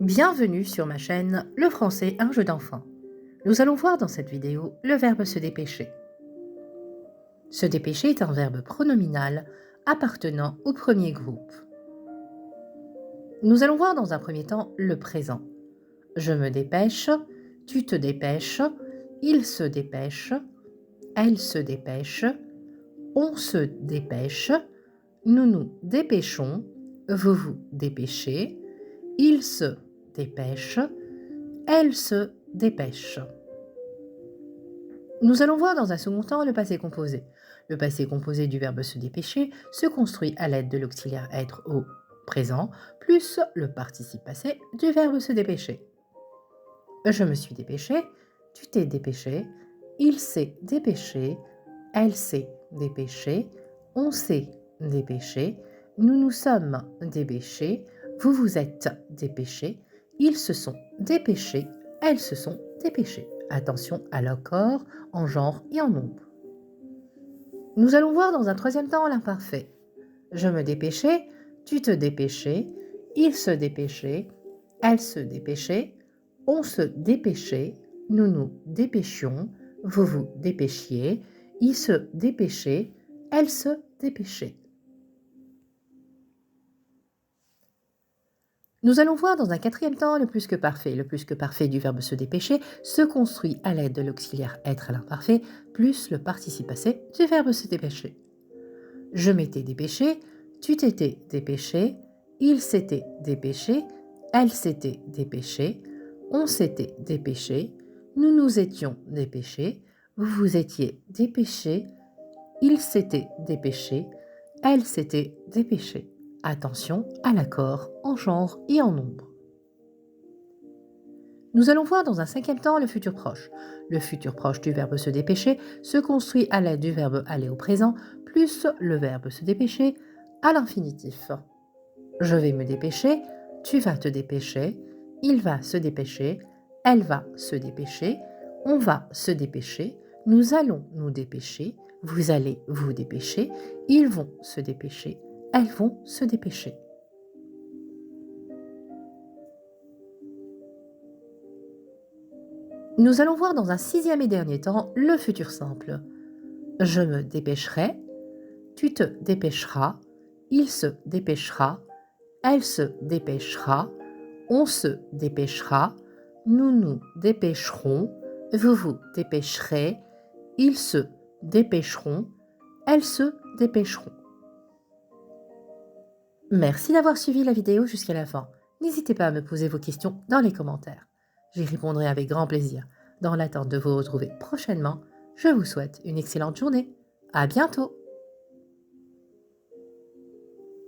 Bienvenue sur ma chaîne Le français, un jeu d'enfant. Nous allons voir dans cette vidéo le verbe se dépêcher. Se dépêcher est un verbe pronominal appartenant au premier groupe. Nous allons voir dans un premier temps le présent. Je me dépêche, tu te dépêches, il se dépêche, elle se dépêche, on se dépêche, nous nous dépêchons, vous vous dépêchez, il se dépêche, elle se dépêche. Nous allons voir dans un second temps le passé composé. Le passé composé du verbe se dépêcher se construit à l'aide de l'auxiliaire être au présent plus le participe passé du verbe se dépêcher. Je me suis dépêché, tu t'es dépêché, il s'est dépêché, elle s'est dépêchée, on s'est dépêché, nous nous sommes dépêchés, vous vous êtes dépêchés, ils se sont dépêchés, elles se sont dépêchées. Attention à l'accord en genre et en nombre. Nous allons voir dans un troisième temps l'imparfait. Je me dépêchais, tu te dépêchais, il se dépêchait, elle se dépêchait, on se dépêchait, nous nous dépêchions, vous vous dépêchiez, il se dépêchait, elle se dépêchait. Nous allons voir dans un quatrième temps le plus que parfait. Le plus que parfait du verbe se dépêcher se construit à l'aide de l'auxiliaire être à l'imparfait plus le participe passé du verbe se dépêcher. Je m'étais dépêché, tu t'étais dépêché, il s'était dépêché, elle s'était dépêchée, on s'était dépêché, nous nous étions dépêchés, vous vous étiez dépêché, il s'était dépêché, elle s'était dépêchée. Attention à l'accord en genre et en nombre. Nous allons voir dans un cinquième temps le futur proche. Le futur proche du verbe se dépêcher se construit à l'aide du verbe aller au présent plus le verbe se dépêcher à l'infinitif. Je vais me dépêcher, tu vas te dépêcher, il va se dépêcher, elle va se dépêcher, on va se dépêcher, nous allons nous dépêcher, vous allez vous dépêcher, ils vont se dépêcher, elles vont se dépêcher. Nous allons voir dans un sixième et dernier temps le futur simple. Je me dépêcherai, tu te dépêcheras, il se dépêchera, elle se dépêchera, on se dépêchera, nous nous dépêcherons, vous vous dépêcherez, ils se dépêcheront, elles se dépêcheront. Merci d'avoir suivi la vidéo jusqu'à la fin. N'hésitez pas à me poser vos questions dans les commentaires. J'y répondrai avec grand plaisir. Dans l'attente de vous retrouver prochainement, je vous souhaite une excellente journée. À bientôt!